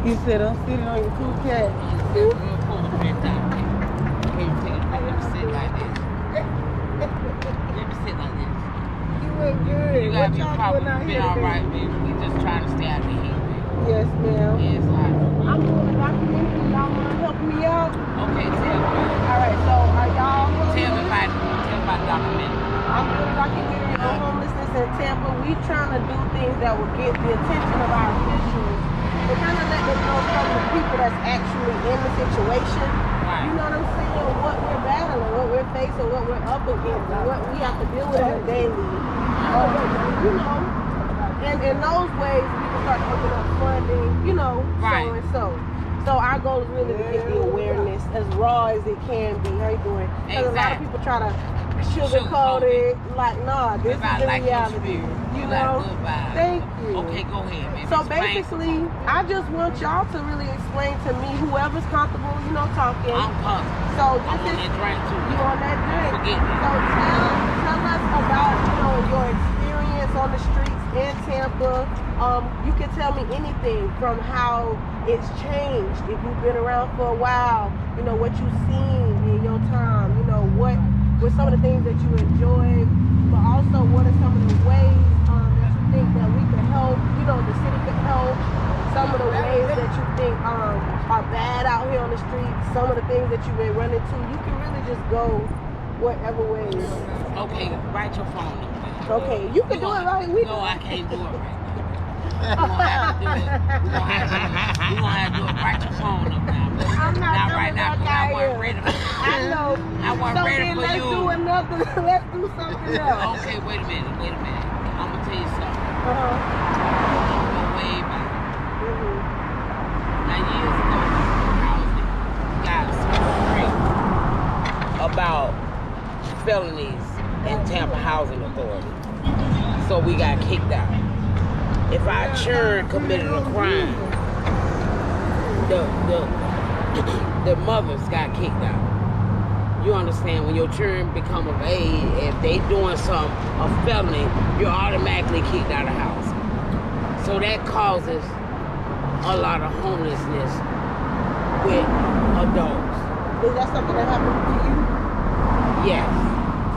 You said I'm sitting on your cool cat. You said real cool print down there. Okay, you take it. Let me sit like this. Let me sit like this. You look good. You What gotta be y'all probably doing out been here alright, today? baby. We just trying to stay out the heat, baby. Yes, ma'am. Yeah, it's hot. I'm doing a documentary. Y'all want to help me out? Okay, tell me. Alright, so are y'all Tell me homeless? about the documentary. I'm doing a documentary on homelessness in Tampa. We trying to do things that will get the attention of our officials to kind of let them know from the people that's actually in the situation. Right. You know what I'm saying? What we're battling, what we're facing, what we're up against, and what we have to deal with on a daily. You know, and in those ways we can start opening up funding, you know, Right. so and so. So our goal is really to get the awareness as raw as it can be. How you doing? Because a lot of people try to sugarcoat it. Like, nah, this is the reality. You know? Thank you. Okay, go ahead, baby. So basically, I just want y'all to really explain to me, whoever's comfortable, you know, talking. I'm comfortable. So I'm on this that is drink too. you on that drink. Forget me. So tell us about, you know, your experience on the streets in Tampa. You can tell me anything from how it's changed. If you've been around for a while, you know, what you've seen in your time, you know, what were some of the things that you enjoyed, but also what are some of the ways that you think that we could help, you know, the city could help, some of the ways that you think are bad out here on the streets, some of the things that you may run into. You can really just go whatever ways. Okay, write your phone number. Okay, you can do it right. No, I can't do it right. We're gonna have to do it. We're gonna have to do it. Write your phone up now. I'm not right now. I wasn't ready for you. I know. I wasn't ready for let's you. do another. Let's do something else. Okay, wait a minute. I'm gonna tell you something. Uh-huh. I'm gonna go way back. Now years ago, I got some straight about felonies in Tampa Housing Authority. So we got kicked out. If our children committed a crime, the mothers got kicked out. You understand? When your children become of age, if they doing a felony, you're automatically kicked out of the house. So that causes a lot of homelessness with adults. Is that something that happened to you? Yes.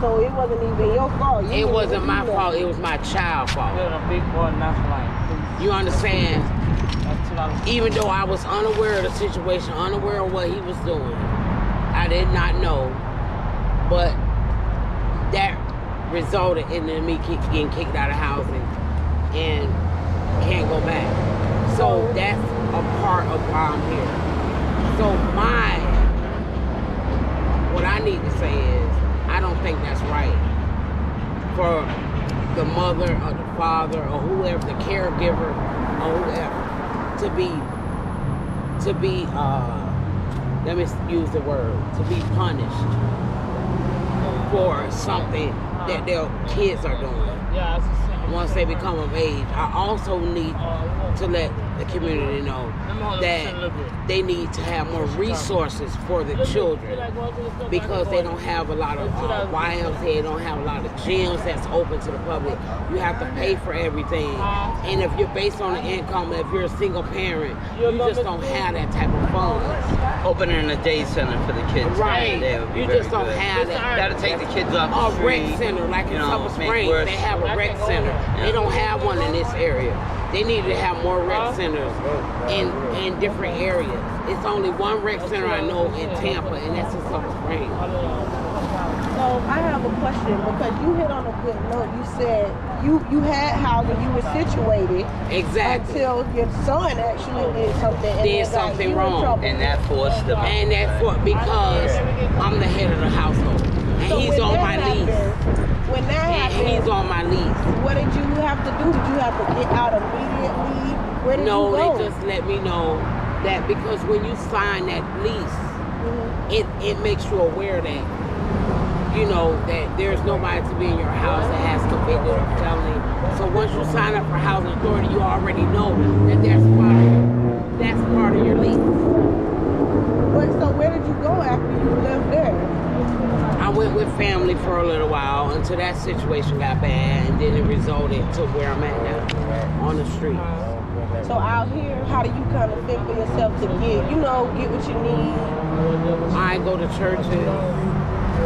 So it wasn't even your fault. It wasn't my fault. It was my child's fault. You understand? Even though I was unaware of the situation, unaware of what he was doing, I did not know. But that resulted in me getting kicked out of housing and can't go back. So that's a part of why I'm here. So what I need to say is, I don't think that's right for the mother or the father or whoever, the caregiver or whoever, to be let me use the word, to be punished for something that their kids are doing once they become of age. I also need to let the community know that they need to have more resources for the children, because they don't have a lot of YMCA, they don't have a lot of gyms that's open to the public. You have to pay for everything, and if you're based on the income, if you're a single parent, you just don't have that type of funds. Opening a day center for the kids. Right. You just don't have that. Gotta take the kids off the street. A rec center, like in Summer make Springs, worse. they have a rec center. They don't have one in this area. They need to have more rec centers in different areas. It's only one rec center I know in Tampa, and that's in Summer Springs. So I have a question, because you hit on a good note. You said you had housing, you were situated Exactly. until your son actually did something. And Did then got something you in wrong. trouble. And that forced them. And that's because I'm the head of the household, and So he's when on that my lease. happened, When that And happened, he's on my lease. what did you have to do? Did you have to get out immediately? Where did No, you go? they just let me know that because when you sign that lease, it makes you aware that, you know, that there's nobody to be in your house that has convicted a felony. So once you sign up for housing authority, you already know that that's part of your lease. But so where did you go after you left there? I went with family for a little while until that situation got bad, and then it resulted to where I'm at now, on the street. So out here, how do you kind of think for yourself to get what you need? I go to churches,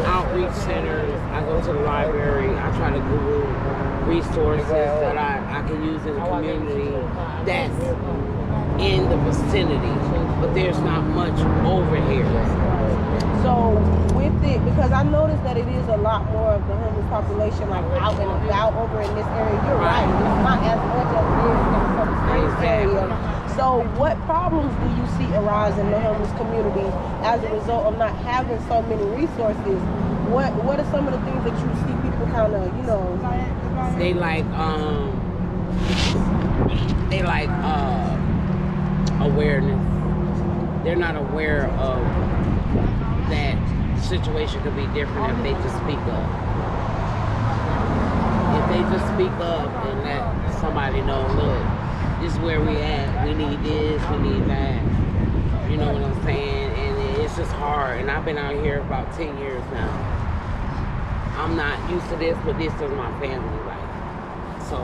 outreach centers. I go to the library. I try to Google resources that I can use in the community that's in the vicinity. But there's not much over here. So with it, because I noticed that it is a lot more of the homeless population like out and about over in this area. You're right. It's not as much as it is in some Springs area. So what problems do you see arise in the homeless community as a result of not having so many resources? What are some of the things that you see people kind of, They like awareness. They're not aware of that situation could be different if they just speak up. If they just speak up and let somebody know, look, this is where we at. We need this, we need that. You know what I'm saying? And it's just hard. And I've been out here about 10 years now. I'm not used to this, but this is my family life. So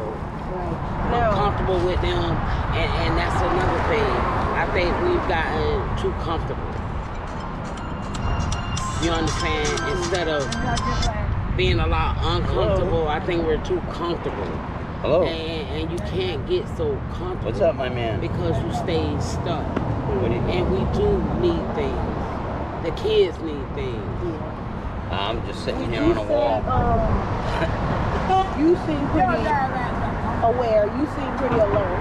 I'm comfortable with them. And that's another thing. I think we've gotten too comfortable. You understand? Instead of being a lot uncomfortable, I think we're too comfortable. Hello. And you can't get so comfortable. What's up, my man? Because you stay stuck. And we do need things. The kids need things. I'm just sitting here on a wall. You seem pretty aware. You seem pretty alone.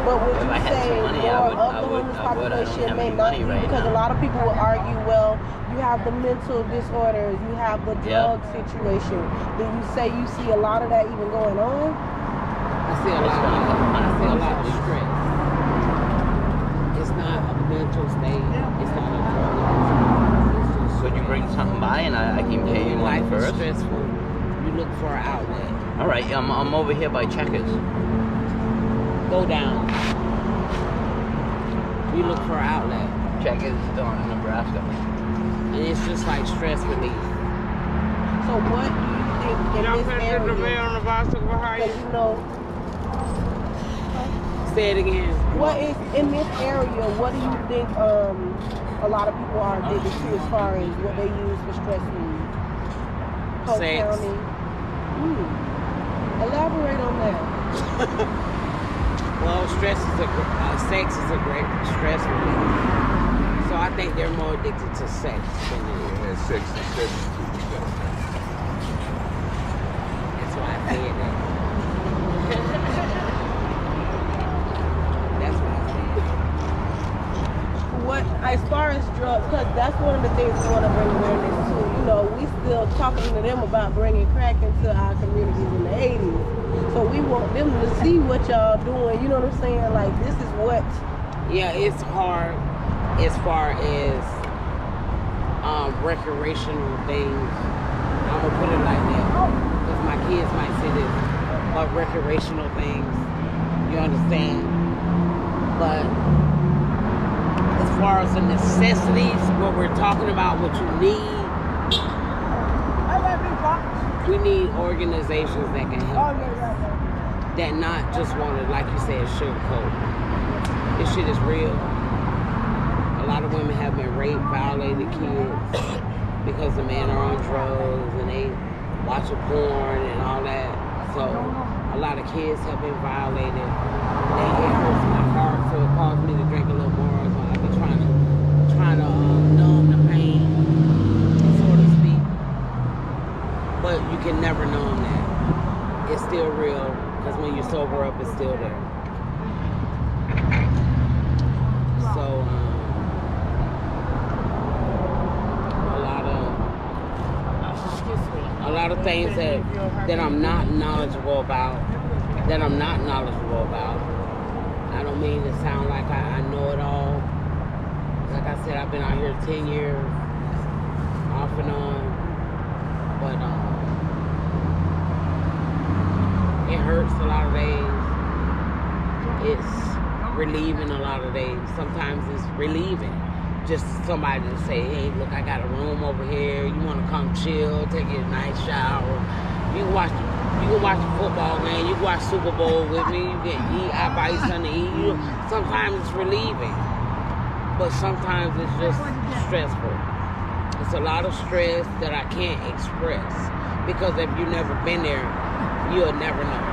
But would you say more of the homeless population may not be? Because a lot of people will argue, well, you have the mental disorders, you have the drug situation. Do you say you see a lot of that even going on? I see a lot of stress. It's not a mental state. It's not a drug. Could you bring something by and I can pay you one first? Life is stressful. You look for an outlet. All right, I'm over here by Checkers. Go down. You look for an outlet. Checkers down in Nebraska. And it's just like stress relief. So what do you think in this area? Say it again. What is in this area? What do you think a lot of people are addicted to as far as what they use for stress relief? Polk Sex. County. Elaborate on that. Well, sex is a great stress relief. So I think they're more addicted to sex than Yeah, 62%. That's why I said that. That's why I said that. What, as far as drugs, because that's one of the things we want to bring awareness to. We still talking to them about bringing crack into our communities in the 80s. So we want them to see what y'all doing. You know what I'm saying? Like, this is what. Yeah, it's hard as far as recreational things. I'm going to put it like that. Because my kids might say this. But recreational things. You understand? But as far as the necessities, what we're talking about, what you need, we need organizations that can help us. That not just want to, like you said, sugarcoat. This shit is real. A lot of women have been raped, violated kids because the men are on drugs and they watching porn and all that. So a lot of kids have been violated. And it hurts my heart, so it caused me to drink a little more. So I be trying to numb the pain, so to speak. But you can never numb that. It's still real, because when you sober up, it's still there. So, a lot of things that I'm not knowledgeable about, I don't mean to sound like I know it all. Like I said, I've been out here 10 years, off and on. But it hurts a lot of days. It's relieving a lot of days. Sometimes it's relieving. Just somebody to say, hey, look, I got a room over here. You want to come chill, take a nice shower. You can watch You can watch a football game. You can watch Super Bowl with me. You can eat. I buy you something to eat. Sometimes it's relieving, but sometimes it's just stressful. It's a lot of stress that I can't express because if you've never been there, you'll never know.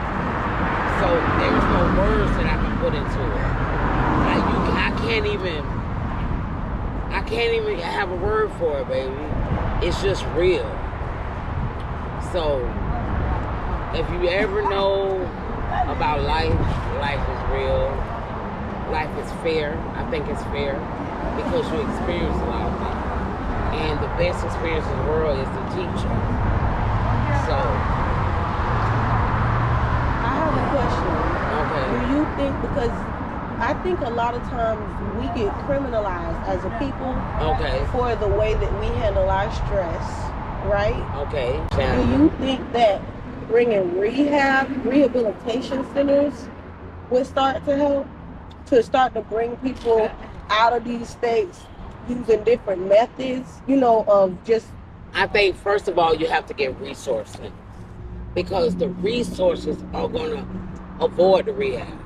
So there's no words that I can put into it. Like I can't even have a word for it, baby. It's just real. So if you ever know about life, life is real. Life is fair. I think it's fair because you experience a lot of things. And the best experience in the world is the teacher. So I have a question. Okay. Do you think, because I think a lot of times we get criminalized as a people for the way that we handle our stress, right? Okay. Do you think that bringing rehabilitation centers would start to help? To start to bring people out of these states using different methods, of just... I think, first of all, you have to get resources because the resources are going to avoid the rehab.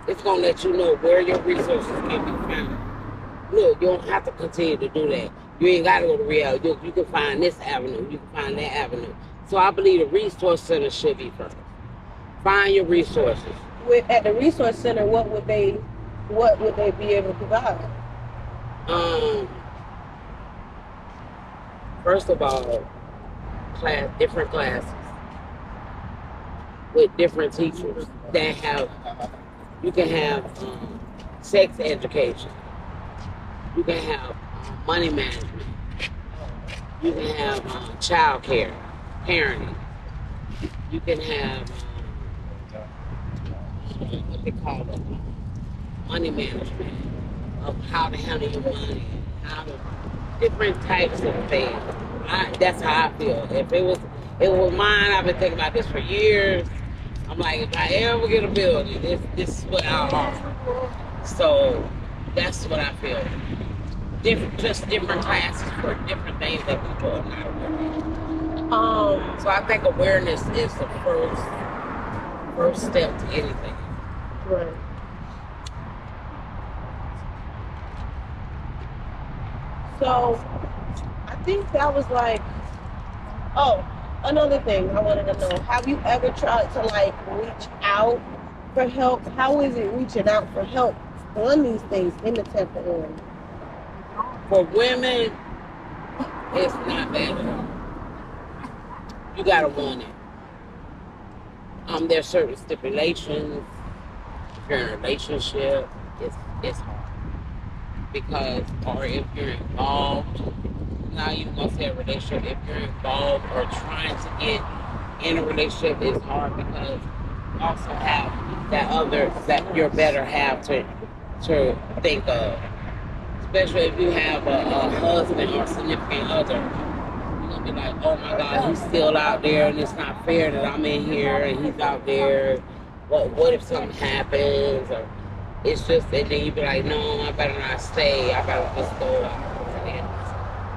It's going to let you know where your resources can be found. Look, you don't have to continue to do that. You ain't got to go to rehab. You can find this avenue. You can find that avenue. So I believe the resource center should be first. Find your resources. At the resource center, what would they be able to provide? First of all, different classes with different teachers that have. You can have sex education. You can have money management. You can have child care, parenting. You can have what they call it, money management, of how to handle your money, different types of things. That's how I feel. If it was mine, I've been thinking about this for years. I'm like, if I ever get a building, this is what I'll offer. So that's what I feel. Different classes for different things that people are not aware of. So I think awareness is the first step to anything. Right. So I think that was like, another thing I wanted to know. Have you ever tried to reach out for help? How is it reaching out for help on these things in the Tampa area? For women, it's not bad at all. You gotta want it. There's certain stipulations. If you're in a relationship, it's hard. Because, or if you're involved, now you must have a relationship. If you're involved or trying to get in a relationship, it's hard because you also have that other, that your better half to think of. Especially if you have a husband or significant other. You're going to be like, oh my God, he's still out there and it's not fair that I'm in here and he's out there. What if something happens? Or it's just, and then you be like, no, I better not stay. I better just go out.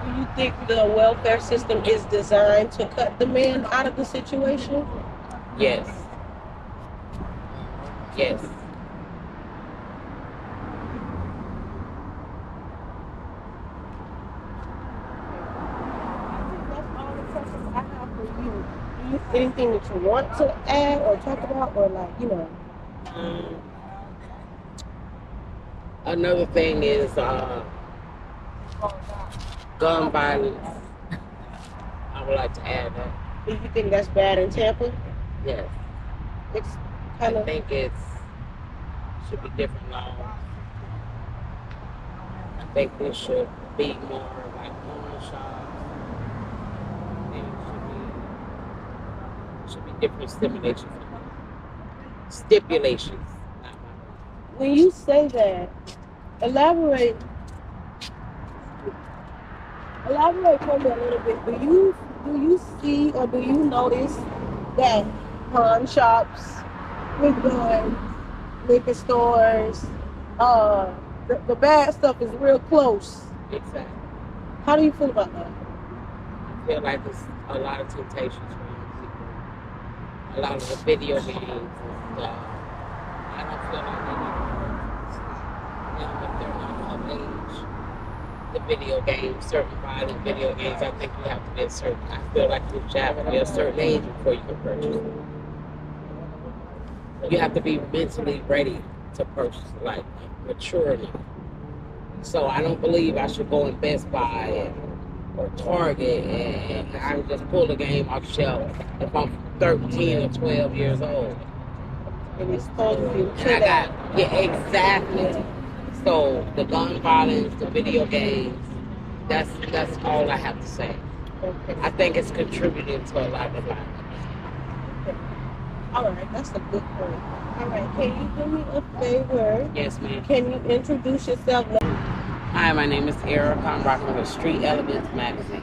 Do you think the welfare system is designed to cut the man out of the situation? Yes. Yes. Anything that you want to add or talk about, or Another thing is gun violence. I would like to add that. Do you think that's bad in Tampa? Yes. I think it should be different laws. I think there should be more porn shops. Should be different stipulations. When you say that, elaborate for me a little bit. Do you see or do you notice that pawn shops with guns, liquor stores, the bad stuff is real close? Exactly. How do you feel about that? I feel like there's a lot of temptations for young people. a lot of the video games and stuff. I don't feel like they need to purchase them if they're not of age. The video games, certain violent video games, I think you have to be a certain. I feel like you should have to be a certain age before you can purchase them. You have to be mentally ready to purchase, like mature enough. So I don't believe I should go in Best Buy or Target and I just pull the game off the shelf if I'm 13 or 12 years old. And it's totally And I got, yeah, exactly. So the gun violence, the video games, that's all I have to say. Okay. I think it's contributing to a lot of violence. Okay. All right, that's a good point. All right, can you do me a favor? Yes, ma'am. Can you introduce yourself? Hi, my name is Erica. I'm rocking with Street Elements magazine.